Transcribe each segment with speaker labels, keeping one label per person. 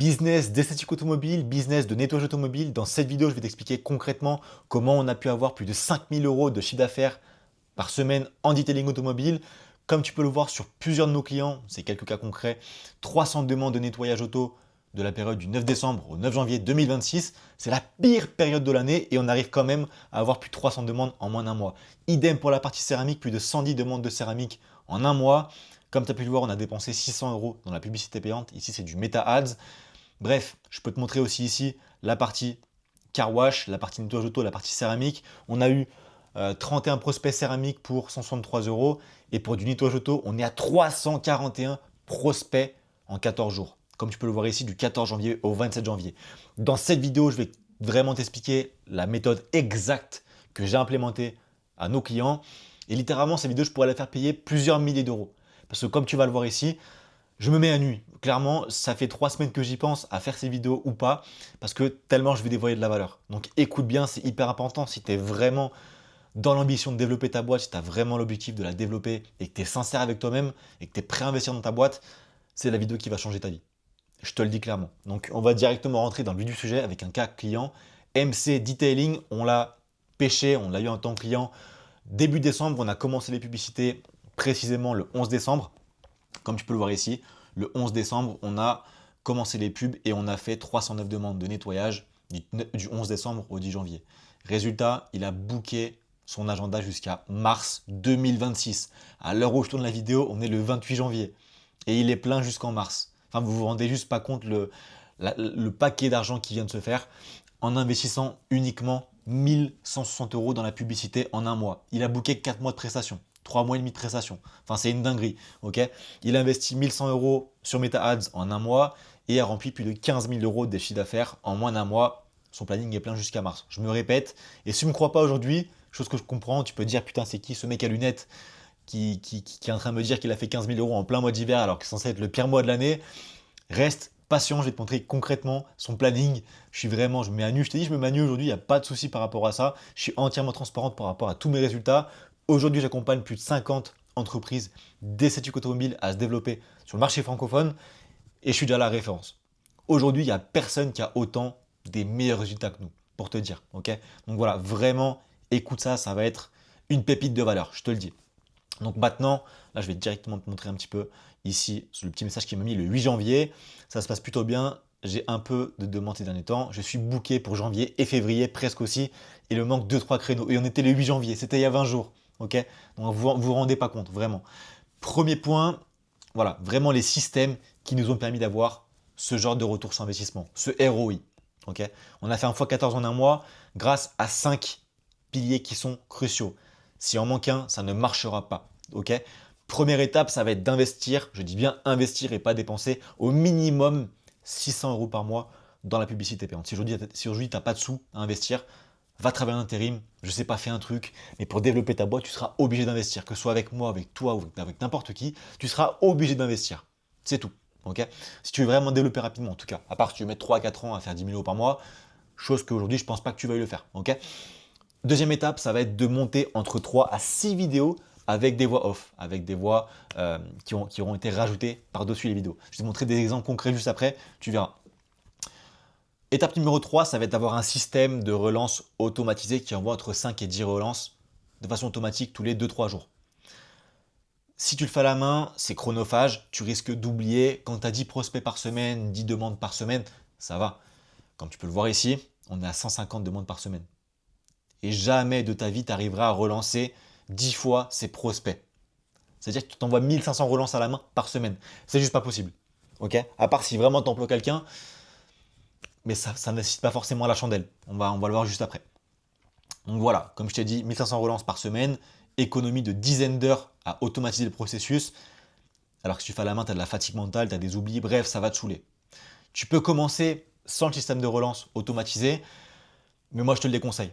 Speaker 1: Business d'esthétique automobile, business de nettoyage automobile. Dans cette vidéo, je vais t'expliquer concrètement comment on a pu avoir plus de 5000 euros de chiffre d'affaires par semaine en detailing automobile. Comme tu peux le voir sur plusieurs de nos clients, c'est quelques cas concrets, 300 demandes de nettoyage auto de la période du 9 décembre au 9 janvier 2026. C'est la pire période de l'année et on arrive quand même à avoir plus de 300 demandes en moins d'un mois. Idem pour la partie céramique, plus de 110 demandes de céramique en un mois. Comme tu as pu le voir, on a dépensé 600 euros dans la publicité payante. Ici, c'est du Meta Ads. Bref, je peux te montrer aussi ici la partie car wash, la partie nettoyage auto, la partie céramique. On a eu 31 prospects céramiques pour 163 euros. Et pour du nettoyage auto, on est à 341 prospects en 14 jours. Comme tu peux le voir ici, du 14 janvier au 27 janvier. Dans cette vidéo, je vais vraiment t'expliquer la méthode exacte que j'ai implémentée à nos clients. Et littéralement, cette vidéo, je pourrais la faire payer plusieurs milliers d'euros. Parce que comme tu vas le voir ici, je me mets à nu. Clairement, ça fait 3 semaines que j'y pense à faire ces vidéos ou pas, parce que tellement je vais dévoiler de la valeur. Donc écoute bien, c'est hyper important. Si tu es vraiment dans l'ambition de développer ta boîte, si tu as vraiment l'objectif de la développer et que tu es sincère avec toi-même et que tu es prêt à investir dans ta boîte, c'est la vidéo qui va changer ta vie. Je te le dis clairement. Donc on va directement rentrer dans le vif du sujet avec un cas client. MC Detailing, on l'a pêché, on l'a eu en tant que client début décembre. On a commencé les publicités précisément le 11 décembre. Comme tu peux le voir ici, le 11 décembre, on a commencé les pubs et on a fait 309 demandes de nettoyage du 11 décembre au 10 janvier. Résultat, il a booké son agenda jusqu'à mars 2026. À l'heure où je tourne la vidéo, on est le 28 janvier et il est plein jusqu'en mars. Enfin, vous vous rendez juste pas compte le paquet d'argent qui vient de se faire en investissant uniquement 1160 euros dans la publicité en un mois. Il a booké 4 mois de prestations. 3 mois et demi de prestation. Enfin, c'est une dinguerie. Ok, il a investi 1100 euros sur Meta Ads en un mois et a rempli plus de 15 000 euros de chiffre d'affaires en moins d'un mois. Son planning est plein jusqu'à mars. Je me répète. Et si tu ne me crois pas aujourd'hui, chose que je comprends, tu peux te dire putain, c'est qui ce mec à lunettes qui est en train de me dire qu'il a fait 15 000 euros en plein mois d'hiver alors que c'est censé être le pire mois de l'année. Reste patient, je vais te montrer concrètement son planning. Je me mets à nu. Je t'ai dit, je me mets à nu aujourd'hui, il n'y a pas de souci par rapport à ça. Je suis entièrement transparente par rapport à tous mes résultats. Aujourd'hui, j'accompagne plus de 50 entreprises d'esthétique automobile à se développer sur le marché francophone et je suis déjà la référence. Aujourd'hui, il n'y a personne qui a autant des meilleurs résultats que nous, pour te dire. Ok, donc voilà, vraiment, écoute ça, ça va être une pépite de valeur, je te le dis. Donc maintenant, là, je vais directement te montrer un petit peu ici sur le petit message qu'il m'a mis le 8 janvier. Ça se passe plutôt bien. J'ai un peu de demandes ces derniers temps. Je suis booké pour janvier et février presque aussi. Il me manque 2-3 créneaux. Et on était le 8 janvier. C'était il y a 20 jours. Ok, donc vous rendez pas compte, vraiment. Premier point, voilà, vraiment les systèmes qui nous ont permis d'avoir ce genre de retour sur investissement, ce ROI. Ok, on a fait un x14 en un mois grâce à 5 piliers qui sont cruciaux. Si en manque un, ça ne marchera pas. Ok, première étape, ça va être d'investir, je dis bien investir et pas dépenser, au minimum 600 euros par mois dans la publicité payante. Si aujourd'hui tu n'as pas de sous à investir, va travailler en intérim, je sais pas, fais un truc, mais pour développer ta boîte, tu seras obligé d'investir, que ce soit avec moi, avec toi ou avec n'importe qui, tu seras obligé d'investir. C'est tout. Ok, si tu veux vraiment développer rapidement, en tout cas, à part si tu veux mettre 3 à 4 ans à faire 10 000 euros par mois, chose qu'aujourd'hui, je pense pas que tu veuilles le faire. Ok, deuxième étape, ça va être de monter entre 3 à 6 vidéos avec des voix off, avec des voix qui auront été rajoutées par-dessus les vidéos. Je vais te montrer des exemples concrets juste après, tu verras. Étape numéro 3, ça va être d'avoir un système de relance automatisé qui envoie entre 5 et 10 relances de façon automatique tous les 2-3 jours. Si tu le fais à la main, c'est chronophage, tu risques d'oublier. Quand tu as 10 prospects par semaine, 10 demandes par semaine, ça va. Comme tu peux le voir ici, on est à 150 demandes par semaine. Et jamais de ta vie, tu arriveras à relancer 10 fois ces prospects. C'est-à-dire que tu t'envoies 1500 relances à la main par semaine. C'est juste pas possible. Ok, à part si vraiment tu emploies quelqu'un, mais ça ne nécessite pas forcément la chandelle. On va le voir juste après. Donc voilà, comme je t'ai dit, 1500 relances par semaine, économie de dizaines d'heures à automatiser le processus. Alors que si tu fais à la main, tu as de la fatigue mentale, tu as des oublis, bref, ça va te saouler. Tu peux commencer sans le système de relance automatisé, mais moi je te le déconseille.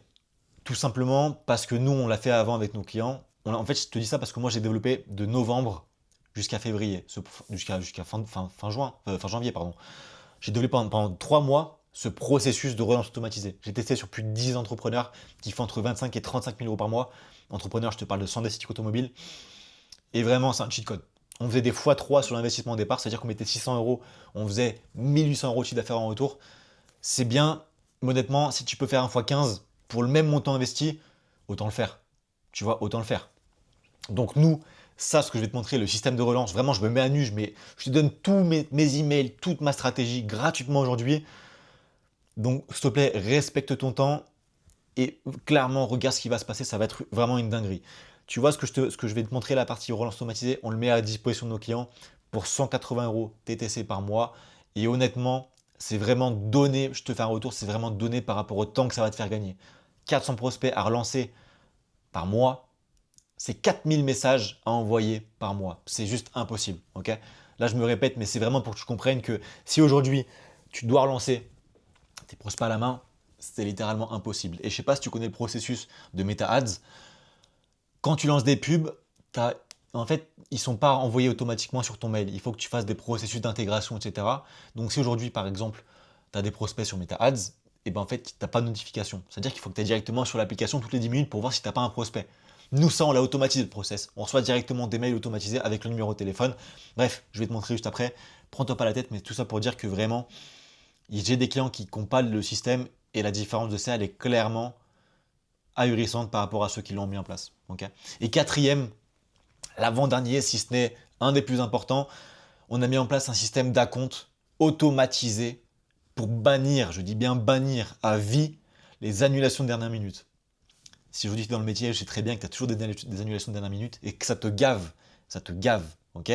Speaker 1: Tout simplement parce que nous, on l'a fait avant avec nos clients. En fait, je te dis ça parce que moi, j'ai développé de novembre jusqu'à février, jusqu'à fin janvier, pardon. J'ai développé pendant 3 mois ce processus de relance automatisée. J'ai testé sur plus de 10 entrepreneurs qui font entre 25 et 35 000 euros par mois. Entrepreneurs, je te parle de 100 esthétiques automobiles. Et vraiment, c'est un cheat code. on faisait des x3 sur l'investissement au départ, c'est-à-dire qu'on mettait 600 euros, on faisait 1800 euros de chiffre d'affaires en retour. C'est bien, honnêtement, si tu peux faire un x15 pour le même montant investi, autant le faire. Tu vois, autant le faire. Donc nous, ça, ce que je vais te montrer, le système de relance, vraiment, je me mets à nu, je te donne tous mes emails, toute ma stratégie gratuitement aujourd'hui. Donc, s'il te plaît, respecte ton temps et clairement, regarde ce qui va se passer, ça va être vraiment une dinguerie. Tu vois ce que je vais te montrer, la partie relance automatisée, on le met à disposition de nos clients pour 180 euros TTC par mois. Et honnêtement, c'est vraiment donné, je te fais un retour, c'est vraiment donné par rapport au temps que ça va te faire gagner. 400 prospects à relancer par mois, c'est 4000 messages à envoyer par mois. C'est juste impossible, ok? Là, je me répète, mais c'est vraiment pour que tu comprennes que si aujourd'hui, tu dois relancer tes prospects à la main, c'est littéralement impossible. Et je ne sais pas si tu connais le processus de Meta Ads. Quand tu lances des pubs, en fait, ils ne sont pas envoyés automatiquement sur ton mail. Il faut que tu fasses des processus d'intégration, etc. Donc si aujourd'hui, par exemple, tu as des prospects sur Meta Ads, et ben en fait, tu n'as pas de notification. C'est-à-dire qu'il faut que tu ailles directement sur l'application toutes les 10 minutes pour voir si tu n'as pas un prospect. Nous, ça, on l'a automatisé le process. On reçoit directement des mails automatisés avec le numéro de téléphone. Bref, je vais te montrer juste après. Prends-toi pas la tête, mais tout ça pour dire que vraiment, j'ai des clients qui compilent le système et la différence de ça, elle est clairement ahurissante par rapport à ceux qui l'ont mis en place. Okay, et quatrième, l'avant-dernier, si ce n'est un des plus importants, on a mis en place un système d'acompte automatisé pour bannir, je dis bien bannir à vie, les annulations de dernière minute. Si aujourd'hui tu es dans le métier, je sais très bien que tu as toujours des annulations de dernière minute et que ça te gave, ok?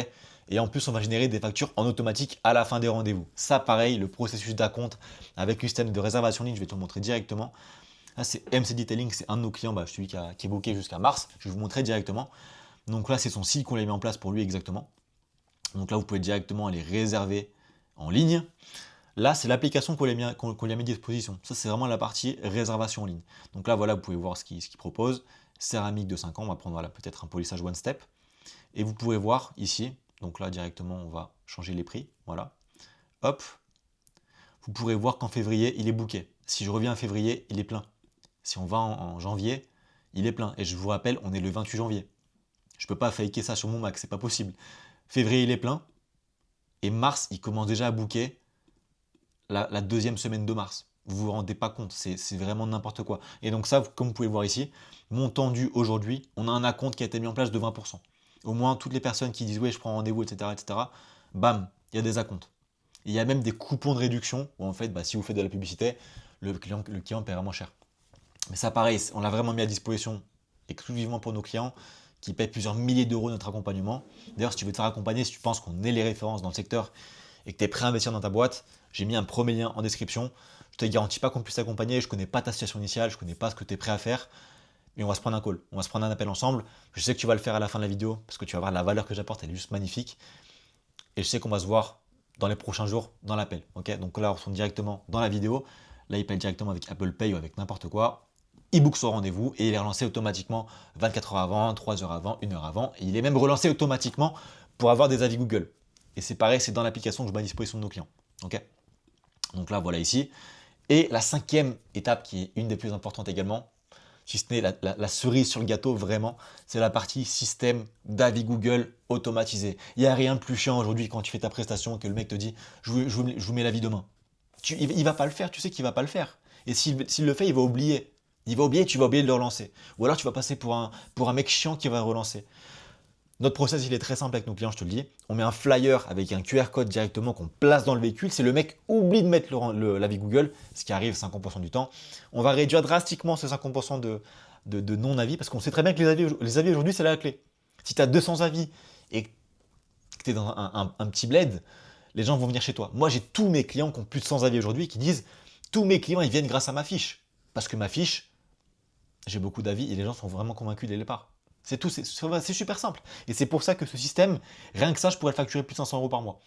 Speaker 1: Et en plus, on va générer des factures en automatique à la fin des rendez-vous. Ça, pareil, le processus d'acompte avec le système de réservation en ligne, je vais te le montrer directement. Là, c'est MC Detailing, c'est un de nos clients, celui qui est booké jusqu'à mars. Je vais vous montrer directement. Donc là, c'est son site qu'on a mis en place pour lui exactement. Donc là, vous pouvez directement aller réserver en ligne. Là, c'est l'application qu'on lui a mis à disposition. Ça, c'est vraiment la partie réservation en ligne. Donc là, voilà, vous pouvez voir ce qu'il propose. Céramique de 5 ans, on va prendre peut-être un polissage one step. Et vous pouvez voir ici, donc là, directement, on va changer les prix. Voilà. Hop. Vous pourrez voir qu'en février, il est booké. Si je reviens en février, il est plein. Si on va en janvier, il est plein. Et je vous rappelle, on est le 28 janvier. Je ne peux pas faker ça sur mon Mac, c'est pas possible. Février, il est plein. Et mars, il commence déjà à booker la deuxième semaine de mars. Vous vous rendez pas compte, c'est vraiment n'importe quoi. Et donc ça, comme vous pouvez le voir ici, montant dû aujourd'hui, on a un acompte qui a été mis en place de 20%. Au moins, toutes les personnes qui disent « ouais, je prends rendez-vous, etc. », bam, il y a des acomptes. Il y a même des coupons de réduction où en fait, si vous faites de la publicité, le client paiera moins cher. Mais ça, pareil, on l'a vraiment mis à disposition exclusivement pour nos clients qui paient plusieurs milliers d'euros notre accompagnement. D'ailleurs, si tu veux te faire accompagner, si tu penses qu'on est les références dans le secteur et que tu es prêt à investir dans ta boîte, j'ai mis un premier lien en description. Je te garantis pas qu'on puisse t'accompagner, je ne connais pas ta situation initiale, je ne connais pas ce que tu es prêt à faire, mais on va se prendre un call, on va se prendre un appel ensemble. Je sais que tu vas le faire à la fin de la vidéo parce que tu vas voir la valeur que j'apporte, elle est juste magnifique. Et je sais qu'on va se voir dans les prochains jours dans l'appel. Okay, donc là, on retourne directement dans la vidéo. Là, il paye directement avec Apple Pay ou avec n'importe quoi. Il book son rendez-vous et il est relancé automatiquement 24 heures avant, 3 heures avant, 1 heure avant. Et il est même relancé automatiquement pour avoir des avis Google. Et c'est pareil, c'est dans l'application que je mets à disposition de nos clients. Okay, donc là, voilà ici. Et la cinquième étape, qui est une des plus importantes également, si ce n'est la cerise sur le gâteau, vraiment, c'est la partie système d'avis Google automatisé. Il n'y a rien de plus chiant aujourd'hui quand tu fais ta prestation que le mec te dit « je vous mets l'avis demain ». Il ne va pas le faire, tu sais qu'il ne va pas le faire. Et s'il le fait, il va oublier. Il va oublier, tu vas oublier de le relancer. Ou alors tu vas passer pour un mec chiant qui va relancer. Notre process, il est très simple avec nos clients, je te le dis. On met un flyer avec un QR code directement qu'on place dans le véhicule. Si le mec oublie de mettre l'avis Google, ce qui arrive 50% du temps, on va réduire drastiquement ces 50% de non-avis parce qu'on sait très bien que les avis aujourd'hui, c'est la clé. Si tu as 200 avis et que tu es dans un petit bled, les gens vont venir chez toi. Moi, j'ai tous mes clients qui ont plus de 100 avis aujourd'hui qui disent tous mes clients, ils viennent grâce à ma fiche. Parce que ma fiche, j'ai beaucoup d'avis et les gens sont vraiment convaincus dès le départ. C'est tout, c'est super simple. Et c'est pour ça que ce système, rien que ça, je pourrais le facturer plus de 500 euros par mois.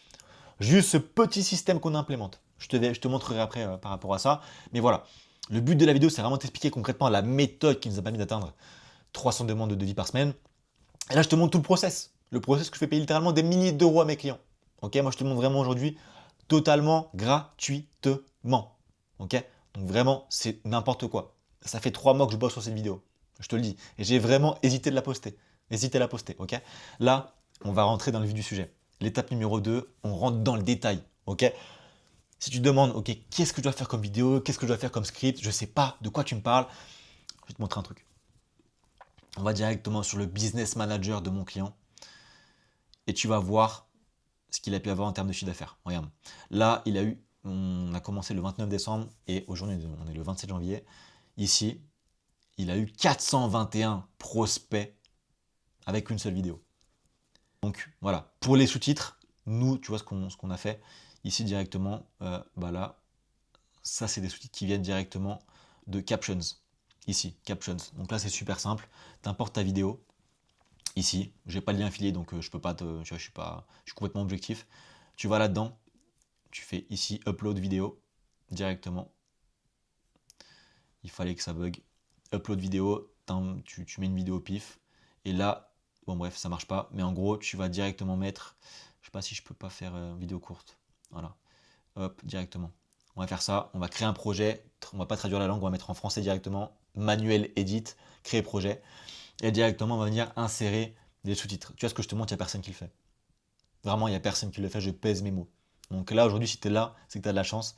Speaker 1: Juste ce petit système qu'on implémente. Je te montrerai après par rapport à ça. Mais voilà, le but de la vidéo, c'est vraiment t'expliquer concrètement la méthode qui nous a permis d'atteindre 300 demandes de devis par semaine. Et là, je te montre tout le process. Le process que je fais payer littéralement des milliers d'euros à mes clients. Ok, moi, je te montre vraiment aujourd'hui totalement gratuitement. Ok, donc vraiment, c'est n'importe quoi. Ça fait 3 mois que je bosse sur cette vidéo. Je te le dis. Et j'ai vraiment hésité de la poster. Hésité à la poster, ok? Là, on va rentrer dans le vif du sujet. L'étape numéro 2, on rentre dans le détail, ok? Si tu te demandes, ok, qu'est-ce que je dois faire comme vidéo, qu'est-ce que je dois faire comme script, je ne sais pas de quoi tu me parles, je vais te montrer un truc. On va directement sur le business manager de mon client et tu vas voir ce qu'il a pu avoir en termes de chiffre d'affaires. Regarde, là, on a commencé le 29 décembre et aujourd'hui, on est le 27 janvier. Ici, il a eu 421 prospects avec une seule vidéo. Donc voilà, pour les sous-titres, nous, tu vois ce qu'on a fait ici directement, là, ça c'est des sous-titres qui viennent directement de Captions. Ici, Captions. Donc là c'est super simple, tu importes ta vidéo. Ici, j'ai pas de lien affilié donc je peux pas tu vois, je suis complètement objectif. Tu vas là-dedans, tu fais ici upload vidéo directement. Il fallait que ça bug. Upload vidéo, tu mets une vidéo au pif et là, bon bref, ça marche pas, mais en gros, tu vas directement mettre, je sais pas si je peux pas faire vidéo courte. Voilà. Hop, directement. On va faire ça, on va créer un projet, on va pas traduire la langue, on va mettre en français directement, manuel edit, créer projet, et directement on va venir insérer des sous-titres. Tu vois ce que je te montre, il n'y a personne qui le fait. Vraiment, il n'y a personne qui le fait, je pèse mes mots. Donc là, aujourd'hui, si tu es là, c'est que tu as de la chance.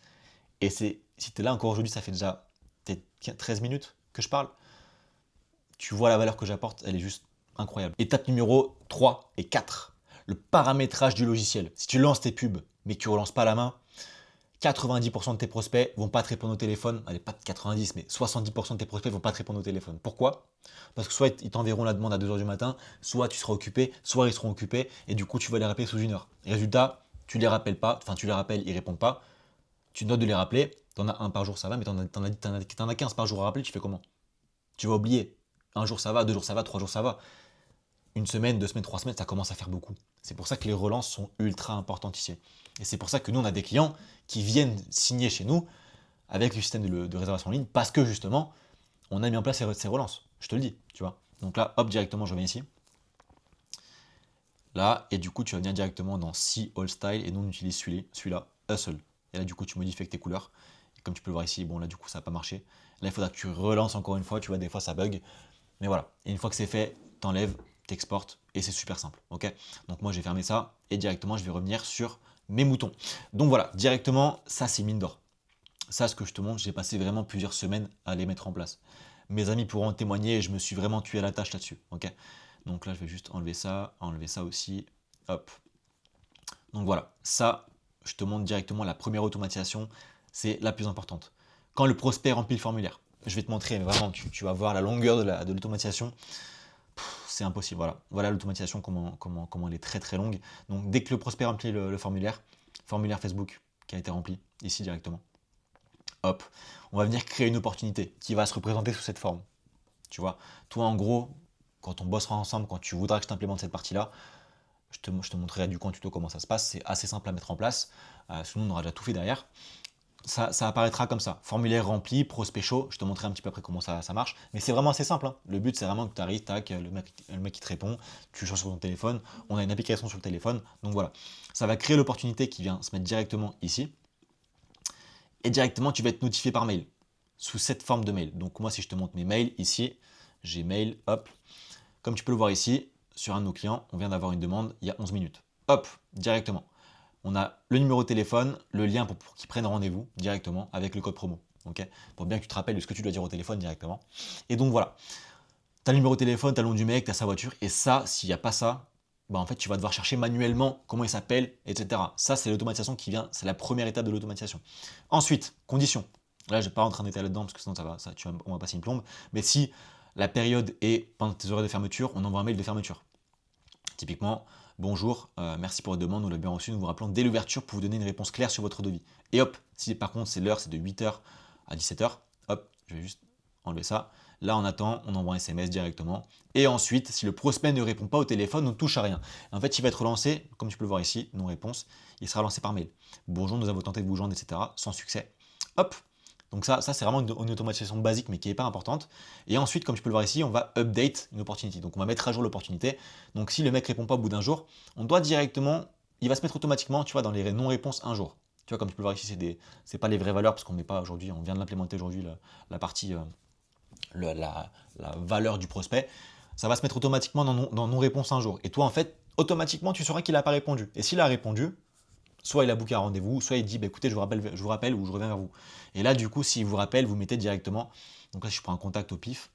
Speaker 1: Et si tu es là encore aujourd'hui, ça fait déjà peut-être 13 minutes que je parle. Tu vois la valeur que j'apporte, elle est juste incroyable. Étape numéro 3 et 4, le paramétrage du logiciel. Si tu lances tes pubs, mais que tu ne relances pas la main, 90% de tes prospects vont pas te répondre au téléphone. Allez, pas 90, mais 70% de tes prospects vont pas te répondre au téléphone. Pourquoi? Parce que soit ils t'enverront la demande à 2h du matin, soit tu seras occupé, soit ils seront occupés, et du coup tu vas les rappeler sous 1 heure. Résultat, tu les rappelles pas, enfin tu les rappelles, ils répondent pas, tu notes de les rappeler, t'en as un par jour ça va, mais t'en as 15 par jour à rappeler, tu fais comment? Tu vas oublier. Un jour ça va, 2 jours ça va, 3 jours ça va. Une semaine, 2 semaines, 3 semaines, ça commence à faire beaucoup. C'est pour ça que les relances sont ultra importantes ici. Et c'est pour ça que nous, on a des clients qui viennent signer chez nous avec le système de réservation en ligne parce que justement, on a mis en place ces relances. Je te le dis, tu vois. Donc là, hop, directement, je reviens ici. Là, et du coup, tu vas venir directement dans See All Style et nous, on utilise celui-là, Hustle. Et là, du coup, tu modifies avec tes couleurs. Et comme tu peux le voir ici, bon, là, du coup, ça n'a pas marché. Là, il faudra que tu relances encore une fois. Tu vois, des fois, ça bug. Mais voilà. Et une fois que c'est fait, t'enlèves, t'exportes et c'est super simple. Ok. Donc moi, j'ai fermé ça et directement, je vais revenir sur mes moutons. Donc voilà, directement, ça, c'est mine d'or. Ça, ce que je te montre, j'ai passé vraiment plusieurs semaines à les mettre en place. Mes amis pourront en témoigner et je me suis vraiment tué à la tâche là-dessus. Ok. Donc là, je vais juste enlever ça aussi. Hop. Donc voilà, ça, je te montre directement la première automatisation, c'est la plus importante. Quand le prospect remplit le formulaire, je vais te montrer, mais vraiment, tu vas voir la longueur de l'automatisation. C'est impossible, voilà. Voilà l'automatisation, comment elle est très très longue. Donc dès que le prospect remplit le formulaire Facebook qui a été rempli, ici directement, hop, on va venir créer une opportunité qui va se représenter sous cette forme. Tu vois, toi en gros, quand on bossera ensemble, quand tu voudras que je t'implémente cette partie-là, je te montrerai du coup en tuto comment ça se passe. C'est assez simple à mettre en place. Sinon, on aura déjà tout fait derrière. Ça apparaîtra comme ça. Formulaire rempli, prospect chaud. Je te montrerai un petit peu après comment ça marche. Mais c'est vraiment assez simple. Hein. Le but, c'est vraiment que tu arrives, tac, le mec qui te répond, tu changes sur ton téléphone. On a une application sur le téléphone. Donc voilà. Ça va créer l'opportunité qui vient se mettre directement ici. Et directement, tu vas être notifié par mail. Sous cette forme de mail. Donc moi, si je te montre mes mails ici, j'ai mail, hop. Comme tu peux le voir ici, sur un de nos clients, on vient d'avoir une demande il y a 11 minutes. Hop, directement. On a le numéro de téléphone, le lien pour qu'ils prennent rendez-vous directement avec le code promo. Ok, pour bien que tu te rappelles de ce que tu dois dire au téléphone directement. Et donc voilà, tu as le numéro de téléphone, tu as le nom du mec, tu as sa voiture. Et ça, s'il n'y a pas ça, bah en fait, tu vas devoir chercher manuellement comment il s'appelle, etc. Ça, c'est l'automatisation qui vient, c'est la première étape de l'automatisation. Ensuite, conditions. Là, je ne vais pas rentrer en détail là-dedans parce que sinon, on va passer une plombe. Mais si la période est pendant tes horaires de fermeture, on envoie un mail de fermeture. Typiquement, bonjour, merci pour votre demande, nous l'avons bien reçu, nous vous rappelons dès l'ouverture pour vous donner une réponse claire sur votre devis. Et hop, si par contre c'est l'heure, c'est de 8h à 17h, hop, je vais juste enlever ça. Là on attend, on envoie un SMS directement. Et ensuite, si le prospect ne répond pas au téléphone, on ne touche à rien. En fait, il va être relancé, comme tu peux le voir ici, non-réponse, il sera lancé par mail. Bonjour, nous avons tenté de vous joindre, etc. Sans succès. Hop, donc ça c'est vraiment une automatisation basique mais qui n'est pas importante. Et ensuite, comme tu peux le voir ici, on va update une opportunité. Donc on va mettre à jour l'opportunité. Donc si le mec répond pas au bout d'un jour, on doit directement, il va se mettre automatiquement, tu vois, dans les non-réponses un jour. Tu vois, comme tu peux le voir ici, c'est pas les vraies valeurs parce qu'on met pas aujourd'hui, on vient de l'implémenter aujourd'hui la partie, la valeur du prospect. Ça va se mettre automatiquement dans non-réponse un jour. Et toi, en fait, automatiquement, tu sauras qu'il n'a pas répondu. Et s'il a répondu, soit il a booké un rendez-vous, soit il dit, bah, écoutez, je vous rappelle ou je reviens vers vous. Et là, du coup, s'il vous rappelle, vous mettez directement, donc là, si je prends un contact au pif,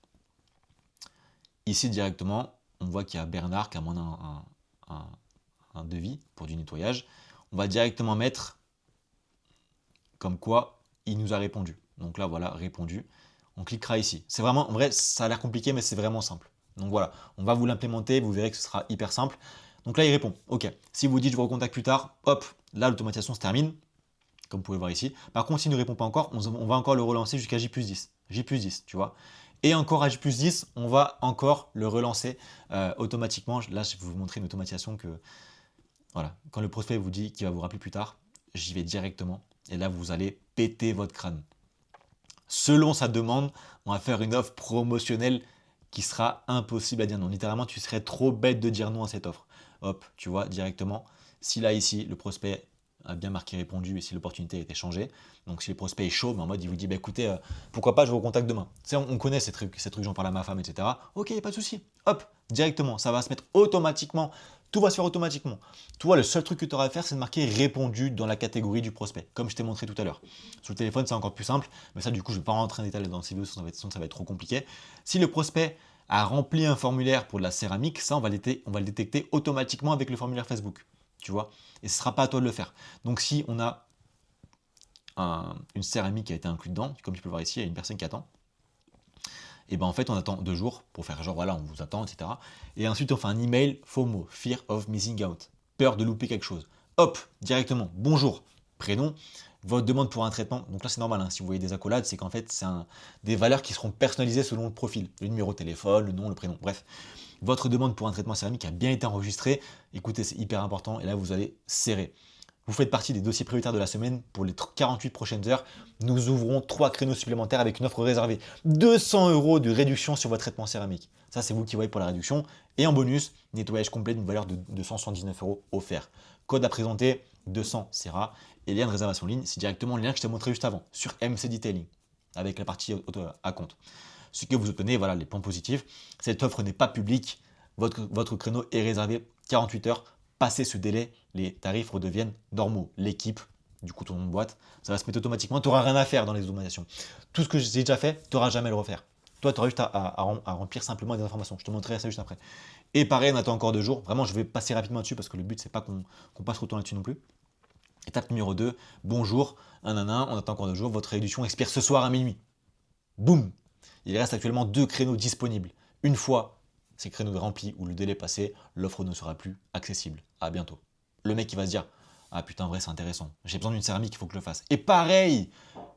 Speaker 1: ici directement, on voit qu'il y a Bernard qui a demandé un devis pour du nettoyage. On va directement mettre comme quoi il nous a répondu. Donc là, voilà, répondu. On cliquera ici. C'est vraiment, en vrai, ça a l'air compliqué, mais c'est vraiment simple. Donc voilà, on va vous l'implémenter, vous verrez que ce sera hyper simple. Donc là, il répond. OK. Si vous dites je vous recontacte plus tard, hop, là, l'automatisation se termine, comme vous pouvez voir ici. Par contre, s'il ne répond pas encore, on va encore le relancer jusqu'à J+10. J+10, tu vois. Et encore à J+10, on va encore le relancer automatiquement. Là, je vais vous montrer une automatisation que, voilà, quand le prospect vous dit qu'il va vous rappeler plus tard, j'y vais directement. Et là, vous allez péter votre crâne. Selon sa demande, on va faire une offre promotionnelle qui sera impossible à dire non. Littéralement, tu serais trop bête de dire non à cette offre. Hop, tu vois, directement. Si là, ici, le prospect a bien marqué répondu et si l'opportunité a été changée, donc si le prospect est chaud, mais en mode il vous dit, bah, écoutez, pourquoi pas, je vous recontacte demain. Tu sais, on connaît ces trucs, j'en parle à ma femme, etc. Ok, pas de souci. Hop, directement, ça va se mettre automatiquement. Tout va se faire automatiquement. Toi, le seul truc que tu auras à faire, c'est de marquer répondu dans la catégorie du prospect, comme je t'ai montré tout à l'heure. Sur le téléphone, c'est encore plus simple, mais ça, du coup, je ne vais pas rentrer en détail dans ces vidéos, sinon ça va être trop compliqué. Si le prospect a rempli un formulaire pour de la céramique, ça, on va le détecter automatiquement avec le formulaire Facebook, tu vois. Et ce ne sera pas à toi de le faire. Donc, si on a une céramique qui a été inclue dedans, comme tu peux le voir ici, il y a une personne qui attend, et ben en fait on attend 2 jours pour faire genre voilà on vous attend, etc. Et ensuite on fait un email FOMO, Fear of Missing Out, peur de louper quelque chose. Hop, directement, bonjour, prénom, votre demande pour un traitement. Donc là c'est normal, hein, si vous voyez des accolades, c'est qu'en fait c'est des valeurs qui seront personnalisées selon le profil, le numéro de téléphone, le nom, le prénom, bref. Votre demande pour un traitement céramique a bien été enregistrée. Écoutez, c'est hyper important et là vous allez serrer. Vous faites partie des dossiers prioritaires de la semaine. Pour les 48 prochaines heures, nous ouvrons 3 créneaux supplémentaires avec une offre réservée. 200 € de réduction sur votre traitement céramique. Ça, c'est vous qui voyez pour la réduction. Et en bonus, nettoyage complet d'une valeur de 279 € offert. Code à présenter, 200 CERA. Et lien de réservation en ligne, c'est directement le lien que je t'ai montré juste avant, sur MC Detailing, avec la partie à compte. Ce que vous obtenez, voilà les points positifs. Cette offre n'est pas publique. Votre créneau est réservé 48 heures. Passé ce délai, les tarifs redeviennent normaux. L'équipe, du coup ton nom de boîte, ça va se mettre automatiquement. Tu n'auras rien à faire dans les automatisations. Tout ce que j'ai déjà fait, tu n'auras jamais à le refaire. Toi, tu auras juste à remplir simplement des informations. Je te montrerai ça juste après. Et pareil, on attend encore 2 jours. Vraiment, je vais passer rapidement dessus parce que le but, c'est pas qu'on passe trop de temps là-dessus non plus. Étape numéro 2, bonjour, on attend encore 2 jours. Votre réduction expire ce soir à minuit. Boum. Il reste actuellement 2 créneaux disponibles. Une fois ces créneaux remplis ou le délai passé, l'offre ne sera plus accessible. À bientôt. Le mec qui va se dire, ah putain, en vrai, c'est intéressant. J'ai besoin d'une céramique, il faut que je le fasse. Et pareil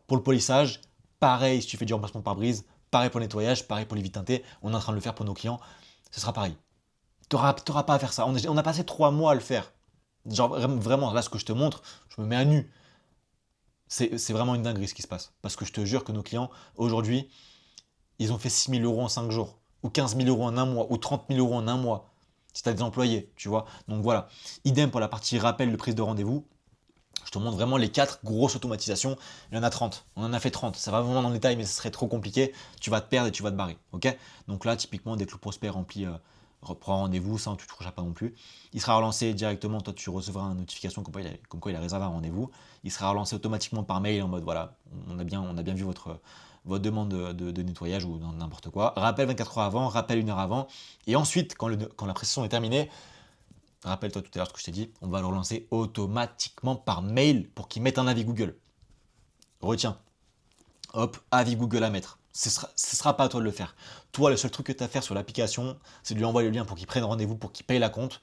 Speaker 1: pour le polissage, pareil si tu fais du remplacement par brise, pareil pour le nettoyage, pareil pour les vitres teintées. On est en train de le faire pour nos clients. Ce sera pareil. Tu n'auras pas à faire ça. On a passé 3 mois à le faire. Genre vraiment, là, ce que je te montre, je me mets à nu. C'est vraiment une dinguerie ce qui se passe. Parce que je te jure que nos clients, aujourd'hui, ils ont fait 6 000 € en 5 jours, ou 15 000 € en un mois, ou 30 000 € en un mois, si tu as des employés, tu vois. Donc voilà, idem pour la partie rappel de prise de rendez-vous. Je te montre vraiment les 4 grosses automatisations. Il y en a 30, on en a fait 30. Ça va vraiment dans le détail, mais ce serait trop compliqué. Tu vas te perdre et tu vas te barrer, ok. Donc là, typiquement, dès que le prospect remplit, reprend rendez-vous, ça, tu ne toucheras pas non plus. Il sera relancé directement, toi, tu recevras une notification comme quoi il a réservé un rendez-vous. Il sera relancé automatiquement par mail en mode, voilà, on a bien vu votre demande de nettoyage ou n'importe quoi. Rappel 24 heures avant, rappel 1 heure avant. Et ensuite, quand la prestation est terminée, rappelle-toi tout à l'heure ce que je t'ai dit, on va le relancer automatiquement par mail pour qu'il mette un avis Google. Retiens. Hop, avis Google à mettre. Ce sera pas à toi de le faire. Toi, le seul truc que tu as à faire sur l'application, c'est de lui envoyer le lien pour qu'il prenne rendez-vous, pour qu'il paye la compte.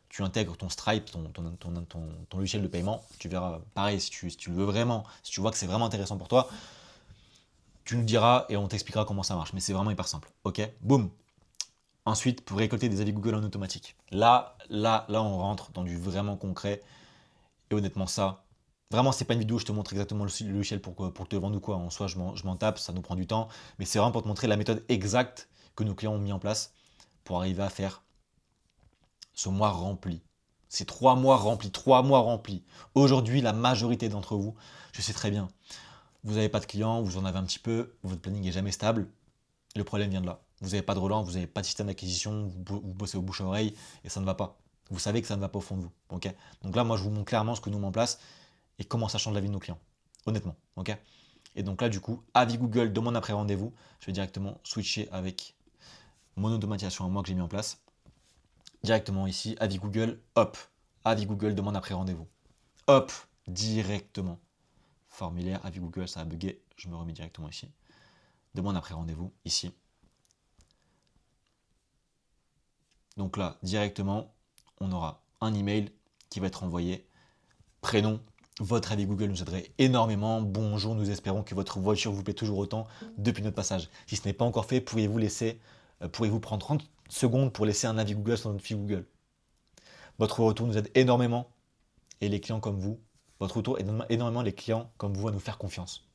Speaker 1: Tu intègres ton Stripe, ton logiciel de paiement. Tu verras, pareil, si tu le veux vraiment, si tu vois que c'est vraiment intéressant pour toi, tu nous diras et on t'expliquera comment ça marche. Mais c'est vraiment hyper simple. Ok, boum. Ensuite, pour récolter des avis Google en automatique. Là, on rentre dans du vraiment concret. Et honnêtement, ça, vraiment, c'est pas une vidéo où je te montre exactement le logiciel pour te le vendre ou quoi. En soi, je m'en tape, ça nous prend du temps. Mais c'est vraiment pour te montrer la méthode exacte que nos clients ont mis en place pour arriver à faire ce mois rempli. Ces 3 mois remplis, 3 mois remplis. Aujourd'hui, la majorité d'entre vous, je sais très bien, vous n'avez pas de clients, vous en avez un petit peu, votre planning n'est jamais stable. Le problème vient de là. Vous n'avez pas de relance, vous n'avez pas de système d'acquisition, vous bossez au bouche à oreille et ça ne va pas. Vous savez que ça ne va pas au fond de vous. Ok. Donc là, moi, je vous montre clairement ce que nous met en place et comment ça change la vie de nos clients. Honnêtement. Ok. Et donc là, du coup, avis Google, demande après rendez-vous. Je vais directement switcher avec mon automatisation à moi que j'ai mis en place. Directement ici, avis Google, hop. Avis Google, demande après rendez-vous. Hop, directement. Formulaire, avis Google, ça a bugué. Je me remets directement ici. Demande après rendez-vous, ici. Donc là, directement, on aura un email qui va être envoyé. Prénom, votre avis Google nous aiderait énormément. Bonjour, nous espérons que votre voiture vous plaît toujours autant depuis notre passage. Si ce n'est pas encore fait, pourriez-vous prendre 30 secondes pour laisser un avis Google sur notre fil Google. Votre retour nous aide énormément et les clients comme vous, votre retour aide énormément les clients comme vous à nous faire confiance.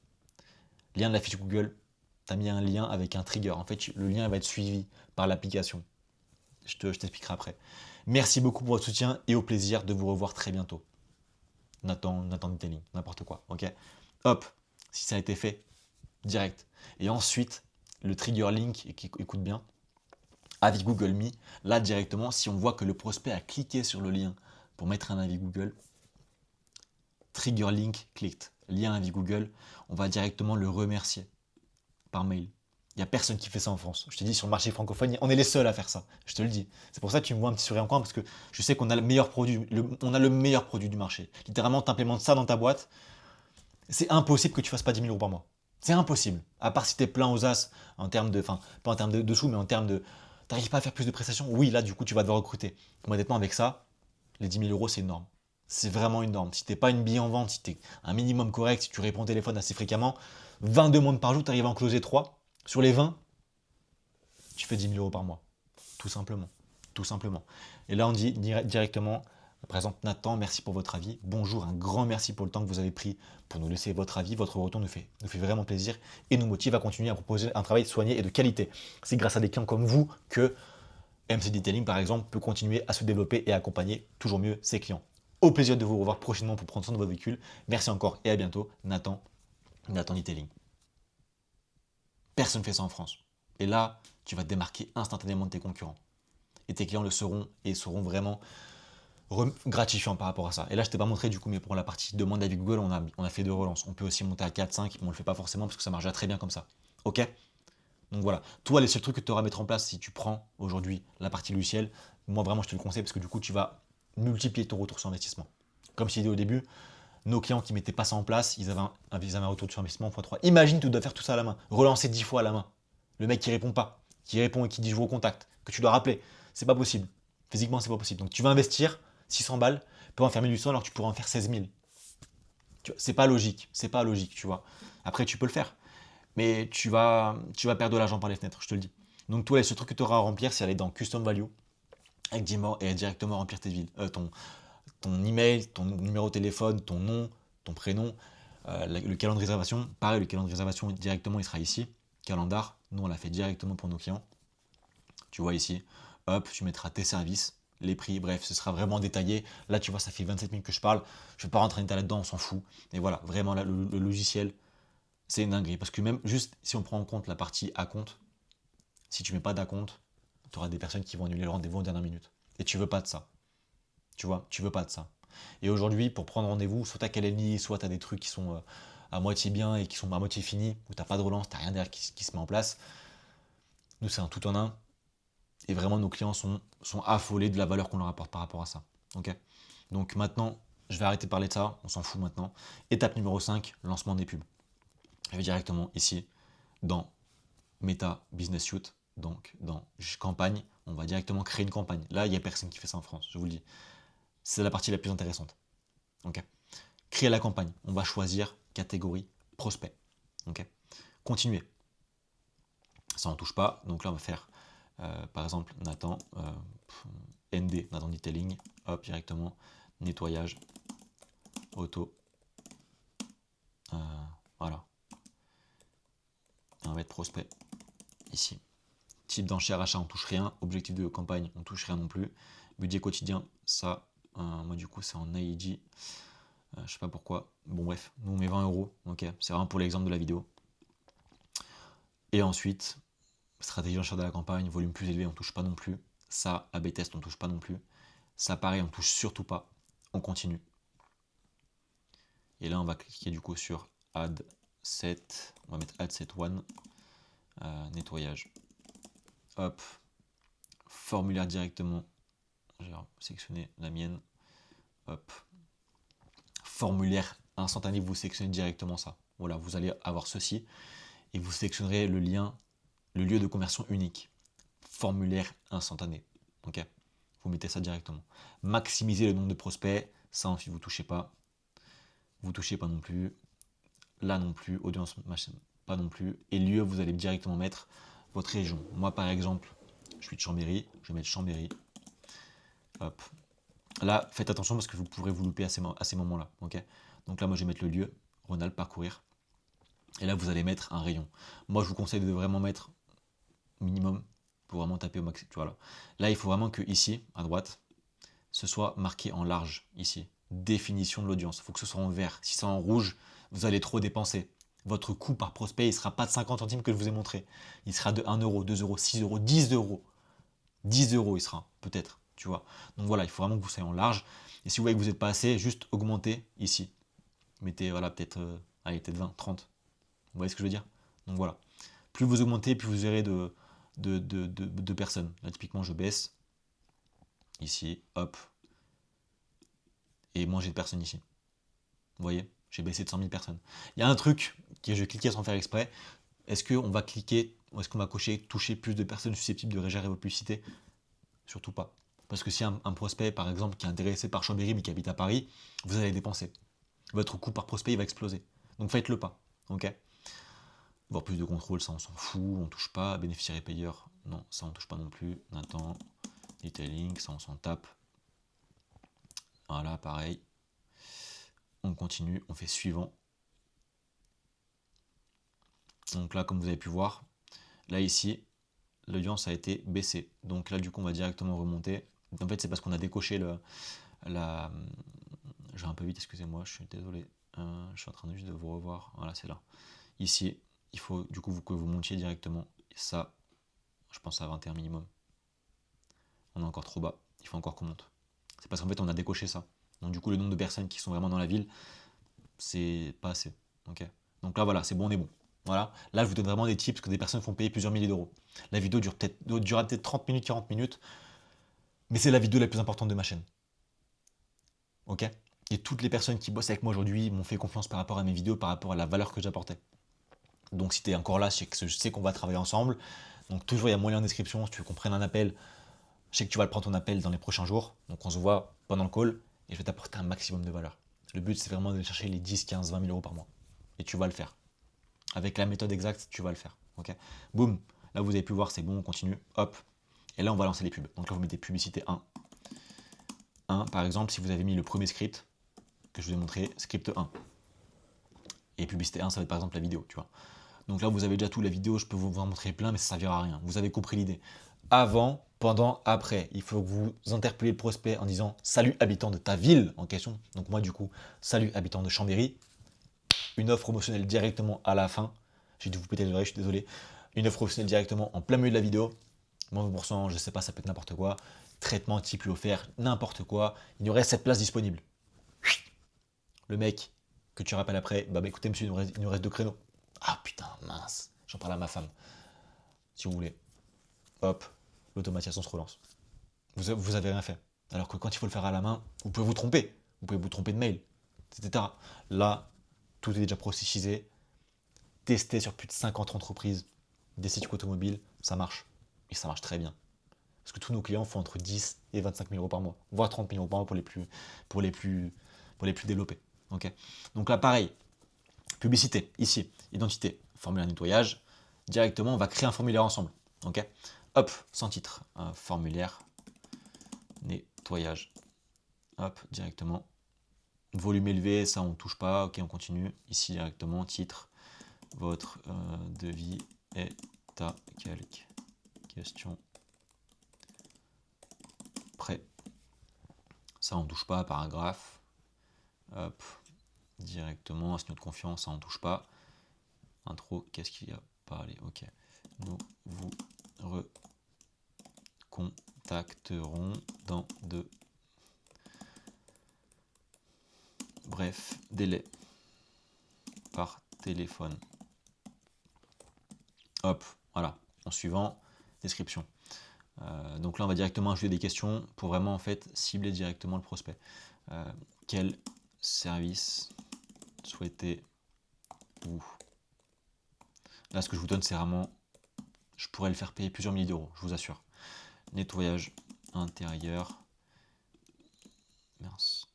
Speaker 1: Lien de la fiche Google, tu as mis un lien avec un trigger. En fait, le lien va être suivi par l'application. Je t'expliquerai après. Merci beaucoup pour votre soutien et au plaisir de vous revoir très bientôt. Nathan Detailing, n'importe quoi, ok. Hop, si ça a été fait, direct. Et ensuite, le trigger link, écoute bien, avis Google Me, là directement, si on voit que le prospect a cliqué sur le lien pour mettre un avis Google, trigger link clicked, lien avis Google, on va directement le remercier par mail. Il n'y a personne qui fait ça en France. Je te dis, sur le marché francophone, on est les seuls à faire ça. Je te le dis. C'est pour ça que tu me vois un petit sourire en coin, parce que je sais qu'on a le meilleur produit, on a le meilleur produit du marché. Littéralement, tu implémentes ça dans ta boîte, c'est impossible que tu fasses pas 10 000 euros par mois. C'est impossible. À part si tu es plein aux as, en termes de, enfin, pas en termes de sous, mais en termes de, t'arrives pas à faire plus de prestations. Oui, là, du coup, tu vas devoir recruter. Honnêtement, avec ça, les 10 000 euros, c'est énorme. C'est vraiment une norme. Si t'es pas une bille en vente, si tu es un minimum correct, si tu réponds au téléphone assez fréquemment, 20 demandes par jour, tu arrives à en closer 3. Sur les 20, tu fais 10 000 euros par mois. Tout simplement. Tout simplement. Et là, on dit directement, présente Nathan, merci pour votre avis. Bonjour, un grand merci pour le temps que vous avez pris pour nous laisser votre avis. Votre retour nous fait vraiment plaisir et nous motive à continuer à proposer un travail soigné et de qualité. C'est grâce à des clients comme vous que MC Detailing, par exemple, peut continuer à se développer et accompagner toujours mieux ses clients. Au plaisir de vous revoir prochainement pour prendre soin de votre véhicule. Merci encore et à bientôt. Nathan Detailing. Personne ne fait ça en France. Et là, tu vas te démarquer instantanément de tes concurrents. Et tes clients le seront et seront vraiment gratifiants par rapport à ça. Et là, je ne t'ai pas montré du coup, mais pour la partie demande avec Google, on a fait 2 relances. On peut aussi monter à 4, 5, mais on ne le fait pas forcément parce que ça marche déjà très bien comme ça. Ok. Donc voilà. Toi, les seuls trucs que tu auras à mettre en place si tu prends aujourd'hui la partie logicielle, moi vraiment, je te le conseille parce que du coup, tu vas multiplier ton retour sur investissement. Comme je t'ai dit au début, nos clients qui ne mettaient pas ça en place, ils avaient un retour sur investissement x3. Imagine, tu dois faire tout ça à la main, relancer 10 fois à la main. Le mec qui répond pas, qui répond et qui dit je vous recontacte, que tu dois rappeler, c'est pas possible. Physiquement, c'est pas possible. Donc tu vas investir 600 balles pour en faire 1800 alors que tu pourrais en faire 16 000. C'est pas logique, tu vois. Après, tu peux le faire, mais tu vas perdre de l'argent par les fenêtres, je te le dis. Donc toi, ce truc que tu auras à remplir, c'est aller dans Custom Value avec Dimor et directement remplir tes villes, ton email, ton numéro de téléphone, ton nom, ton prénom, le calendrier de réservation. Pareil, le calendrier de réservation directement, il sera ici. Calendar, nous on l'a fait directement pour nos clients. Tu vois ici, hop, tu mettras tes services, les prix, bref, ce sera vraiment détaillé. Là, tu vois, ça fait 27 minutes que je parle. Je ne vais pas rentrer en détail là-dedans, on s'en fout. Et voilà, vraiment, là, le logiciel, c'est une dinguerie. Parce que même juste si on prend en compte la partie à compte, si tu mets pas d'acompte, tu auras des personnes qui vont annuler le rendez-vous en dernière minute. Et tu veux pas de ça. Tu vois, tu veux pas de ça. Et aujourd'hui, pour prendre rendez-vous, soit tu as Calendly, soit tu as des trucs qui sont à moitié bien et qui sont à moitié finis, où tu n'as pas de relance, tu n'as rien derrière qui se met en place. Nous, c'est un tout en un. Et vraiment, nos clients sont affolés de la valeur qu'on leur apporte par rapport à ça. Ok. Donc maintenant, je vais arrêter de parler de ça, on s'en fout maintenant. Étape numéro 5, lancement des pubs. Je vais directement ici, dans Meta Business Suite, donc dans campagne, on va directement créer une campagne. Là, il n'y a personne qui fait ça en France, je vous le dis. C'est la partie la plus intéressante. Ok. Créer la campagne. On va choisir catégorie prospect. Ok. Continuer. Ça on touche pas. Donc là on va faire par exemple Nathan ND, Nathan Detailing. Hop, directement. Nettoyage. Auto. Voilà. On va mettre prospect ici. Type d'enchère achat, on touche rien. Objectif de campagne, on touche rien non plus. Budget quotidien, ça, moi du coup c'est en AIG. Je sais pas pourquoi. Bon bref, nous on met 20 euros. Ok, c'est vraiment pour l'exemple de la vidéo. Et ensuite, stratégie d'enchère de la campagne, volume plus élevé, on touche pas non plus. Ça, AB test, on touche pas non plus. Ça pareil, on touche surtout pas. On continue. Et là, on va cliquer du coup sur Add Set. On va mettre Add Set One. Nettoyage. Hop. Formulaire directement. J'ai sélectionné la mienne. Hop. Formulaire instantané, vous sélectionnez directement ça. Voilà, vous allez avoir ceci. Et vous sélectionnerez le lien, le lieu de conversion unique. Formulaire instantané. Ok. Vous mettez ça directement. Maximisez le nombre de prospects. Ça, ensuite, vous ne touchez pas. Vous ne touchez pas non plus. Là non plus. Audience, machin, pas non plus. Et lieu, vous allez directement mettre votre région. Moi, par exemple, je suis de Chambéry. Je vais mettre Chambéry. Hop. Là, faites attention parce que vous pourrez vous louper à ces moments-là. Ok. Donc là, moi, je vais mettre le lieu. Rhône-Alpes, parcourir. Et là, vous allez mettre un rayon. Moi, je vous conseille de vraiment mettre minimum pour vraiment taper au maximum. Voilà. Là, il faut vraiment que ici, à droite, ce soit marqué en large, ici. Définition de l'audience. Il faut que ce soit en vert. Si c'est en rouge, vous allez trop dépenser. Votre coût par prospect, il ne sera pas de 50 centimes que je vous ai montré. Il sera de 1 euro, 2 euros, 6 euros, 10 euros. 10 euros, il sera, peut-être, tu vois. Donc voilà, il faut vraiment que vous soyez en large. Et si vous voyez que vous n'êtes pas assez, juste augmentez ici. Mettez, voilà, peut-être, allez, peut-être 20, 30. Vous voyez ce que je veux dire? Donc voilà. Plus vous augmentez, plus vous aurez de personnes. Là, typiquement, je baisse. Ici, hop. Et moi, j'ai de personnes ici. Vous voyez? J'ai baissé de 100 000 personnes. Il y a un truc que je vais cliquer sans faire exprès. Est-ce qu'on va cliquer, ou est-ce qu'on va cocher toucher plus de personnes susceptibles de gérer vos publicités? Surtout pas. Parce que si un prospect, par exemple, qui est intéressé par Chambéry mais qui habite à Paris, vous allez dépenser. Votre coût par prospect, il va exploser. Donc faites-le pas. Ok? Voir plus de contrôle, ça on s'en fout, on touche pas. Bénéficiaire et payeur, non, ça on touche pas non plus. Nathan, detailing, ça on s'en tape. Voilà, pareil. On continue, on fait suivant. Donc là, comme vous avez pu voir, là ici, l'audience a été baissée. Donc là, du coup, on va directement remonter. En fait, c'est parce qu'on a décoché la... Je vais un peu vite, excusez-moi, je suis désolé. Je suis en train de juste de vous revoir. Voilà, c'est là. Ici, il faut du coup que vous montiez directement. Et ça, je pense à 21 minimum. On est encore trop bas. Il faut encore qu'on monte. C'est parce qu'en fait, on a décoché ça. Donc du coup, le nombre de personnes qui sont vraiment dans la ville, c'est pas assez. Ok. Donc là, voilà, c'est bon, on est bon. Voilà. Là, je vous donne vraiment des tips que des personnes font payer plusieurs milliers d'euros. La vidéo durera peut-être 30 minutes, 40 minutes, mais c'est la vidéo la plus importante de ma chaîne. Ok. Et toutes les personnes qui bossent avec moi aujourd'hui m'ont fait confiance par rapport à mes vidéos, par rapport à la valeur que j'apportais. Donc si tu es encore là, je sais qu'on va travailler ensemble. Donc toujours, il y a mon lien en description. Si tu veux qu'on prenne un appel, je sais que tu vas le prendre ton appel dans les prochains jours. Donc on se voit pendant le call et je vais t'apporter un maximum de valeur. Le but, c'est vraiment d'aller chercher les 10, 15, 20 000 euros par mois. Et tu vas le faire. Avec la méthode exacte, tu vas le faire. Ok. Boum. Là, vous avez pu voir, c'est bon, on continue. Hop. Et là, on va lancer les pubs. Donc là, vous mettez publicité 1. 1, par exemple, si vous avez mis le premier script que je vous ai montré, script 1. Et publicité 1, ça va être par exemple la vidéo, tu vois. Donc là, vous avez déjà tout, la vidéo, je peux vous en montrer plein, mais ça ne servira à rien. Vous avez compris l'idée. Avant, pendant, après, il faut que vous interpellez le prospect en disant « Salut habitant de ta ville » en question. Donc moi, du coup, « Salut habitant de Chambéry ». Une offre promotionnelle directement à la fin. J'ai dû vous péter les oreilles, je suis désolé. Une offre promotionnelle directement en plein milieu de la vidéo. 20%, je sais pas, ça peut être n'importe quoi. Traitement type lui offert, n'importe quoi. Il y aurait 7 places disponibles. Le mec que tu rappelles après, bah écoutez monsieur, il nous reste 2 créneaux. Ah putain, mince. J'en parle à ma femme. Si vous voulez. Hop, l'automatisation se relance. Vous avez rien fait. Alors que quand il faut le faire à la main, vous pouvez vous tromper. Vous pouvez vous tromper de mail, etc. Là, tout est déjà processisé. Testé sur plus de 50 entreprises, des sites automobiles, ça marche. Et ça marche très bien. Parce que tous nos clients font entre 10 et 25 000 euros par mois, voire 30 000 euros par mois pour les plus développés. Okay. Donc là, pareil, publicité, ici, identité, formulaire nettoyage. Directement, on va créer un formulaire ensemble. Okay. Hop, sans titre, un formulaire nettoyage. Hop, directement. Volume élevé, ça on ne touche pas. Ok, on continue. Ici, directement, titre. Votre devis est à quelques questions près. Ça on ne touche pas, paragraphe. Hop, directement, signe de confiance, ça on ne touche pas. Intro, qu'est-ce qu'il y a parlé? Ok. Nous vous recontacterons dans 2 bref délai par téléphone. Hop, voilà, en suivant, description. Donc là, on va directement ajouter des questions pour vraiment en fait cibler directement le prospect. Quel service souhaitez-vous? Là, ce que je vous donne, c'est vraiment, je pourrais le faire payer plusieurs milliers d'euros, je vous assure. Nettoyage intérieur. Mince.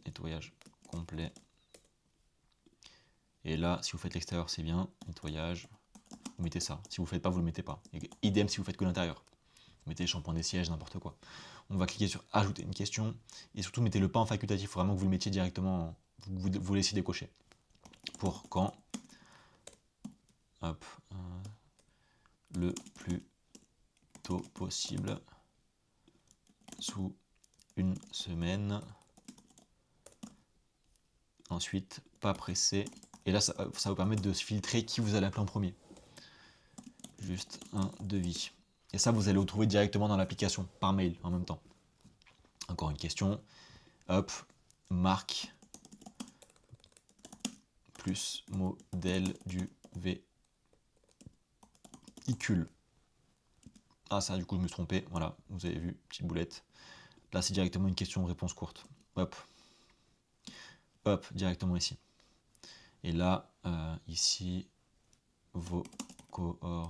Speaker 1: Nettoyage complet. Et là, si vous faites l'extérieur, c'est bien. Nettoyage, vous mettez ça. Si vous ne faites pas, vous ne le mettez pas. Et idem si vous faites que l'intérieur. Vous mettez shampoing des sièges, n'importe quoi. On va cliquer sur ajouter une question. Et surtout, mettez-le pas en facultatif. Il faut vraiment que vous le mettiez directement. Vous laissiez décocher. Pour quand? Hop. Le plus tôt possible. Sous une semaine. Ensuite, pas pressé. Et là, ça va vous permettre de filtrer qui vous allez appeler en premier. Juste un devis. Et ça, vous allez le trouver directement dans l'application, par mail, en même temps. Encore une question. Hop, marque plus modèle du véhicule. Ah ça, du coup, je me suis trompé. Voilà, vous avez vu, petite boulette. Là, c'est directement une question-réponse courte. Hop. Hop, directement ici. Et là, ici, vos coordonnées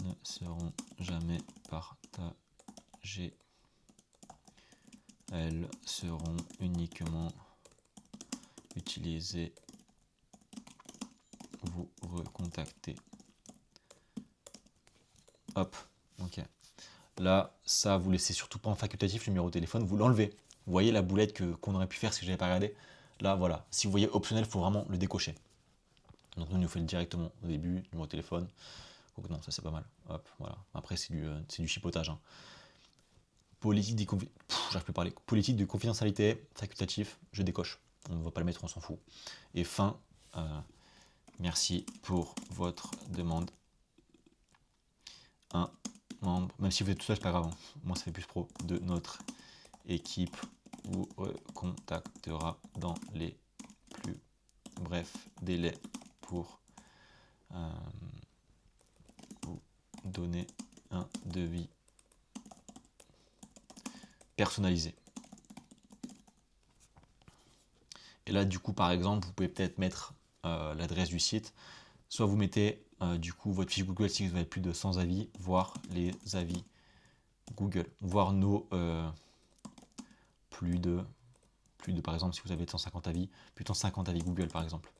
Speaker 1: ne seront jamais partagées. Elles seront uniquement utilisées. Vous recontactez. Hop, ok. Là, ça, vous laissez surtout pas en facultatif le numéro de téléphone, vous l'enlevez. Vous voyez la boulette qu'on aurait pu faire si j'avais pas regardé. Là, voilà. Si vous voyez optionnel, il faut vraiment le décocher. Donc nous, on nous fait directement au début, numéro de téléphone. Donc non, ça c'est pas mal. Hop, voilà. Après, c'est du chipotage. Hein. Politique Politique de confidentialité, facultatif, je décoche. On ne va pas le mettre, on s'en fout. Et fin, merci pour votre demande. Un membre, même si vous êtes tout seul, c'est pas grave. Hein. Moi, ça fait plus pro, de notre équipe vous recontactera dans les plus brefs délais pour vous donner un devis personnalisé. Et là, du coup, par exemple, vous pouvez peut-être mettre l'adresse du site. Soit vous mettez du coup votre fiche Google si vous avez plus de 100 avis, voire les avis Google, voire nos plus de par exemple, si vous avez 150 avis, plus de 50 avis Google par exemple.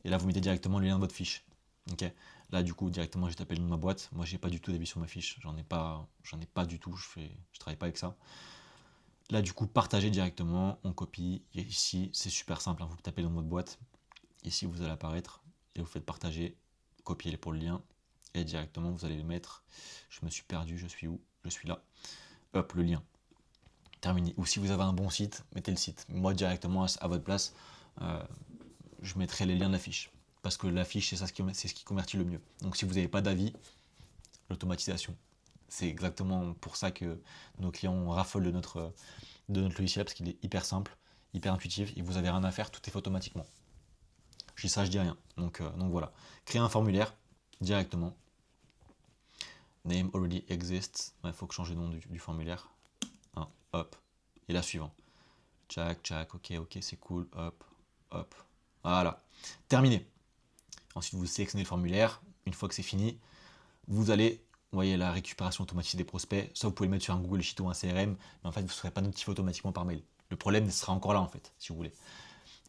Speaker 1: Et là, vous mettez directement le lien de votre fiche. Ok. Là, du coup, directement, j'ai tapé le nom de ma boîte. Moi, j'ai pas du tout d'avis sur ma fiche. J'en ai pas du tout. Je travaille pas avec ça. Là, du coup, partagez directement. On copie. Et ici, c'est super simple. Hein, vous tapez le nom de votre boîte. Ici, vous allez apparaître et vous faites partager. Copiez pour le lien. Et directement, vous allez le mettre. Je me suis perdu. Je suis où? Je suis là. Hop, le lien. Terminé. Ou si vous avez un bon site, mettez le site. Moi, directement, à votre place, je mettrai les liens de la fiche. Parce que la fiche, c'est ce qui convertit le mieux. Donc si vous n'avez pas d'avis, l'automatisation. C'est exactement pour ça que nos clients raffolent de notre logiciel, parce qu'il est hyper simple, hyper intuitif, et vous n'avez rien à faire, tout est fait automatiquement. Je dis ça, je dis rien. Donc voilà. Créer un formulaire directement. Name already exists. Il faut que je change le nom du formulaire. Hop. Et là, suivant. Tchac, ok, c'est cool. Hop, hop. Voilà. Terminé. Ensuite, vous sélectionnez le formulaire. Une fois que c'est fini, vous allez, vous voyez la récupération automatisée des prospects. Ça, vous pouvez le mettre sur un Google Sheet ou un CRM, mais en fait, vous ne serez pas notifié automatiquement par mail. Le problème sera encore là, en fait, si vous voulez.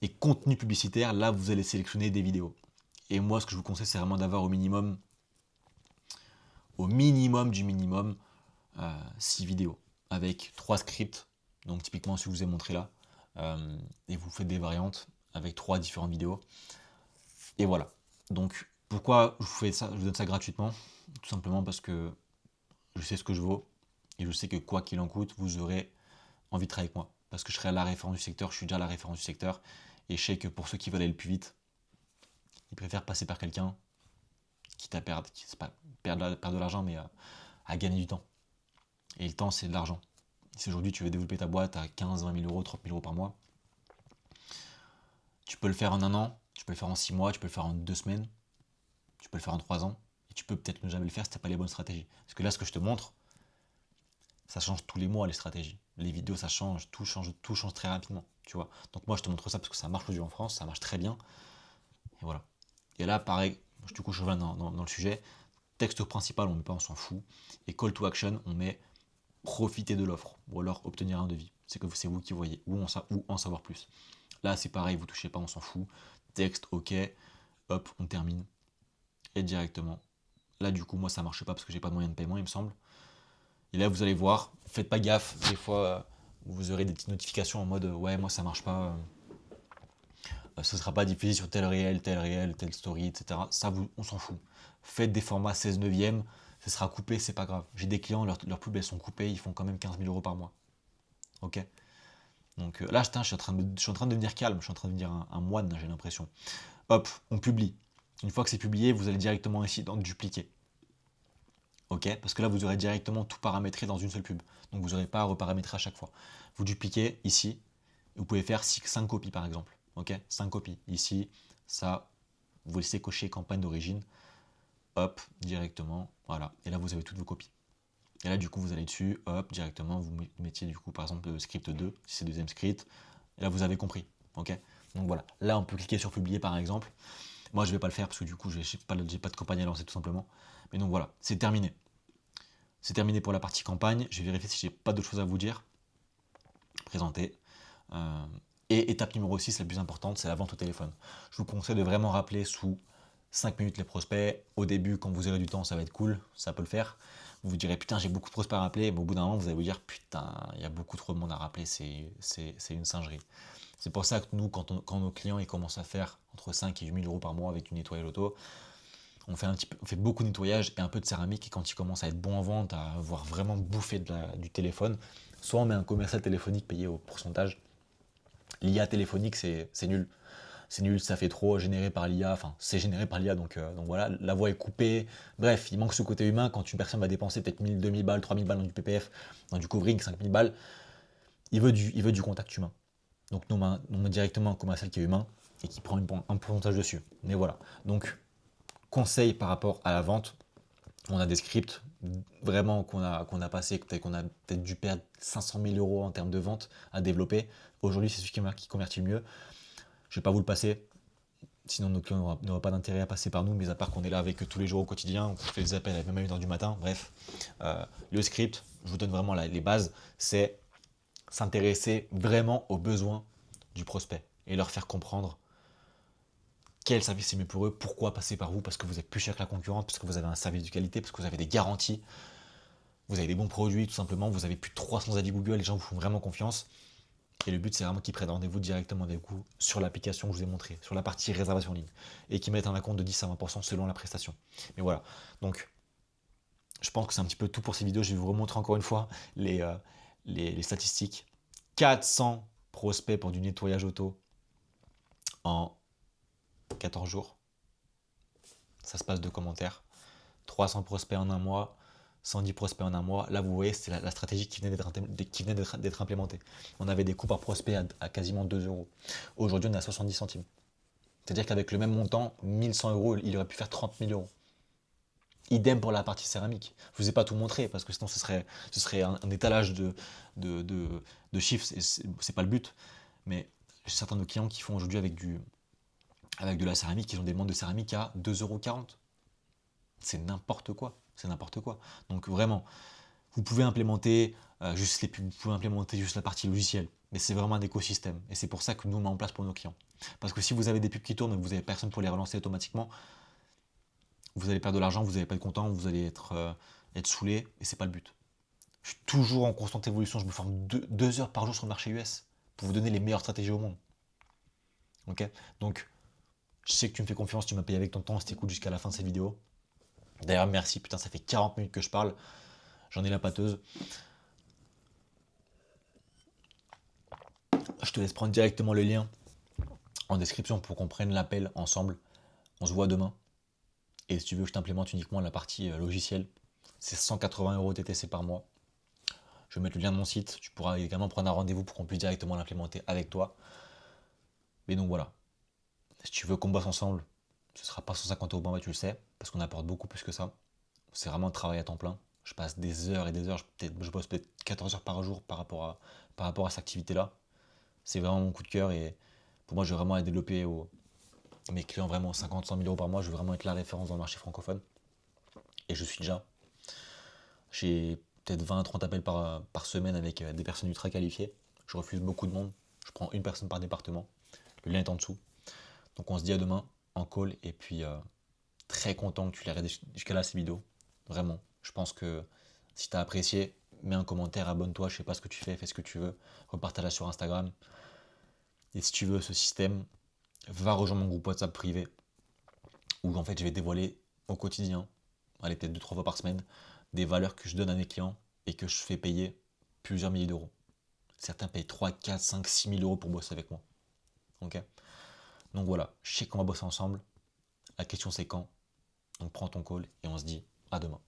Speaker 1: Et contenu publicitaire, là, vous allez sélectionner des vidéos. Et moi, ce que je vous conseille, c'est vraiment d'avoir au minimum du minimum, 6 vidéos avec 3 scripts. Donc, typiquement, ce que je vous ai montré là. Et vous faites des variantes avec 3 différentes vidéos. Et voilà. Donc, pourquoi je vous donne ça gratuitement? Tout simplement parce que je sais ce que je vaux et je sais que quoi qu'il en coûte, vous aurez envie de travailler avec moi. Parce que je serai à la référence du secteur, je suis déjà à la référence du secteur. Et je sais que pour ceux qui veulent aller le plus vite, ils préfèrent passer par quelqu'un quitte à perdre, perdre de l'argent, mais à gagner du temps. Et le temps, c'est de l'argent. Si aujourd'hui tu veux développer ta boîte à 15, 20 000 euros, 30 000 euros par mois, tu peux le faire en un an, tu peux le faire en 6 mois, tu peux le faire en 2 semaines, tu peux le faire en 3 ans, et tu peux peut-être ne jamais le faire si tu n'as pas les bonnes stratégies. Parce que là, ce que je te montre, ça change tous les mois les stratégies. Les vidéos, ça change, tout change très rapidement, tu vois. Donc moi, je te montre ça parce que ça marche aujourd'hui en France, ça marche très bien, et voilà. Et là, pareil, du coup, je reviens dans le sujet. Texte principal, on ne met pas, on s'en fout. Et call to action, on met profiter de l'offre, ou alors obtenir un devis. C'est vous qui voyez, ou en savoir plus. Là, c'est pareil, vous touchez pas, on s'en fout. Texte, ok, hop, on termine. Et directement. Là, du coup, moi, ça marche pas parce que j'ai pas de moyen de paiement, il me semble. Et là, vous allez voir, faites pas gaffe. Des fois, vous aurez des petites notifications en mode ouais, moi, ça marche pas. Ce sera pas diffusé sur tel réel, telle story, etc. Ça, on s'en fout. Faites des formats 16 neuvième, ça sera coupé, c'est pas grave. J'ai des clients, leurs pubs elles sont coupées, ils font quand même 15 000 euros par mois. Ok. Donc là, je suis en train de devenir calme, je suis en train de devenir un moine, j'ai l'impression. Hop, on publie. Une fois que c'est publié, vous allez directement ici dans dupliquer. Ok. Parce que là, vous aurez directement tout paramétré dans une seule pub. Donc vous n'aurez pas à reparamétrer à chaque fois. Vous dupliquez ici, vous pouvez faire 5 copies par exemple. Ok. 5 copies. Ici, ça, vous laissez cocher campagne d'origine. Hop, directement, voilà. Et là, vous avez toutes vos copies. Et là, du coup, vous allez dessus, hop, directement, vous mettiez du coup, par exemple, le script 2, si c'est deuxième script. Et là, vous avez compris, ok. Donc voilà, là, on peut cliquer sur publier, par exemple. Moi, je vais pas le faire parce que du coup, j'ai pas de campagne à lancer, tout simplement. Mais donc voilà, c'est terminé. C'est terminé pour la partie campagne. Je vais vérifier si j'ai pas d'autres choses à vous dire. Présenter. Et étape numéro 6, la plus importante, c'est la vente au téléphone. Je vous conseille de vraiment rappeler sous 5 minutes les prospects. Au début, quand vous aurez du temps, ça va être cool, ça peut le faire. Vous vous direz, putain, j'ai beaucoup de prospects à rappeler. Mais au bout d'un moment, vous allez vous dire, putain, il y a beaucoup trop de monde à rappeler, c'est une singerie. C'est pour ça que nous, quand nos clients ils commencent à faire entre 5 et 8 000 euros par mois avec du nettoyage auto, on fait beaucoup de nettoyage et un peu de céramique. Et quand ils commencent à être bons en vente, à avoir vraiment bouffé du téléphone, soit on met un commercial téléphonique payé au pourcentage. L'IA téléphonique, c'est nul. C'est nul, ça fait trop généré par l'IA, enfin c'est généré par l'IA, donc voilà, la voix est coupée. Bref, il manque ce côté humain quand une personne va dépenser peut-être 1000, 2000 balles, 3000 balles dans du PPF, dans du covering, 5000 balles, il veut du contact humain. Donc nous, on met directement un commercial qui est humain et qui prend un pourcentage dessus. Mais voilà, donc conseil par rapport à la vente, on a des scripts vraiment qu'on a passé, qu'on a peut-être dû perdre 500 000 euros en termes de vente à développer. Aujourd'hui, c'est celui qui convertit le mieux. Je ne vais pas vous le passer, sinon nos clients n'auraient pas d'intérêt à passer par nous, mais à part qu'on est là avec eux tous les jours au quotidien, on fait des appels même à 1h du matin, bref. Le script, je vous donne vraiment les bases, c'est s'intéresser vraiment aux besoins du prospect et leur faire comprendre quel service est mieux pour eux, pourquoi passer par vous, parce que vous êtes plus cher que la concurrente, parce que vous avez un service de qualité, parce que vous avez des garanties, vous avez des bons produits, tout simplement, vous avez plus de 300 avis Google, les gens vous font vraiment confiance. Et le but, c'est vraiment qu'ils prennent rendez-vous directement avec vous sur l'application que je vous ai montré, sur la partie réservation en ligne, et qu'ils mettent un acompte de 10 à 20% selon la prestation. Mais voilà, donc je pense que c'est un petit peu tout pour ces vidéos. Je vais vous remontrer encore une fois les statistiques. 400 prospects pour du nettoyage auto en 14 jours. Ça se passe de commentaires. 300 prospects en un mois, 110 prospects en un mois. Là, vous voyez, c'est la stratégie qui venait d'être implémentée. On avait des coûts par prospect à quasiment 2 euros. Aujourd'hui, on est à 70 centimes. C'est-à-dire qu'avec le même montant, 1100 euros, il aurait pu faire 30 000 euros. Idem pour la partie céramique. Je ne vous ai pas tout montré parce que sinon ce serait un étalage de chiffres, c'est pas le but. Mais j'ai certains de nos clients qui font aujourd'hui avec de la céramique, ils ont des demandes de céramique à 2,40 €. C'est n'importe quoi. C'est n'importe quoi. Donc vraiment, vous pouvez implémenter juste les pubs, vous pouvez implémenter juste la partie logicielle. Mais c'est vraiment un écosystème. Et c'est pour ça que nous, on met en place pour nos clients. Parce que si vous avez des pubs qui tournent et que vous n'avez personne pour les relancer automatiquement, vous allez perdre de l'argent, vous n'allez pas être content, vous allez être saoulé, et c'est pas le but. Je suis toujours en constante évolution, je me forme 2 heures par jour sur le marché US pour vous donner les meilleures stratégies au monde. Ok. Donc, je sais que tu me fais confiance, tu m'as payé avec ton temps, si t'écoutes jusqu'à la fin de cette vidéo. D'ailleurs, merci, putain, ça fait 40 minutes que je parle, j'en ai la pâteuse. Je te laisse prendre directement le lien en description pour qu'on prenne l'appel ensemble. On se voit demain. Et si tu veux que je t'implémente uniquement la partie logicielle, c'est 180 € TTC par mois. Je vais mettre le lien de mon site. Tu pourras également prendre un rendez-vous pour qu'on puisse directement l'implémenter avec toi. Mais donc voilà. Si tu veux qu'on bosse ensemble, ce sera pas 150 euros par mois, tu le sais, parce qu'on apporte beaucoup plus que ça. C'est vraiment un travail à temps plein. Je passe des heures et des heures, je bosse peut-être 14 heures par jour par rapport à cette activité-là. C'est vraiment mon coup de cœur et pour moi, je veux vraiment aller développer mes clients vraiment 50, 100 000 euros par mois. Je veux vraiment être la référence dans le marché francophone. Et je suis déjà. J'ai peut-être 20 30 appels par semaine avec des personnes ultra qualifiées. Je refuse beaucoup de monde. Je prends une personne par département. Le lien est en dessous. Donc on se dit à demain en call et puis très content que tu l'aies regardé jusqu'à là ces vidéos. Vraiment. Je pense que si tu as apprécié, mets un commentaire, abonne-toi, je sais pas ce que tu fais, fais ce que tu veux, repartage sur Instagram. Et si tu veux ce système, va rejoindre mon groupe WhatsApp privé où en fait je vais dévoiler au quotidien, allez peut-être 2 3 fois par semaine, des valeurs que je donne à mes clients et que je fais payer plusieurs milliers d'euros. Certains payent 3 4 5 6 000 euros pour bosser avec moi. Ok. Donc voilà, je sais qu'on va bosser ensemble. La question c'est quand. Donc prends ton call et on se dit à demain.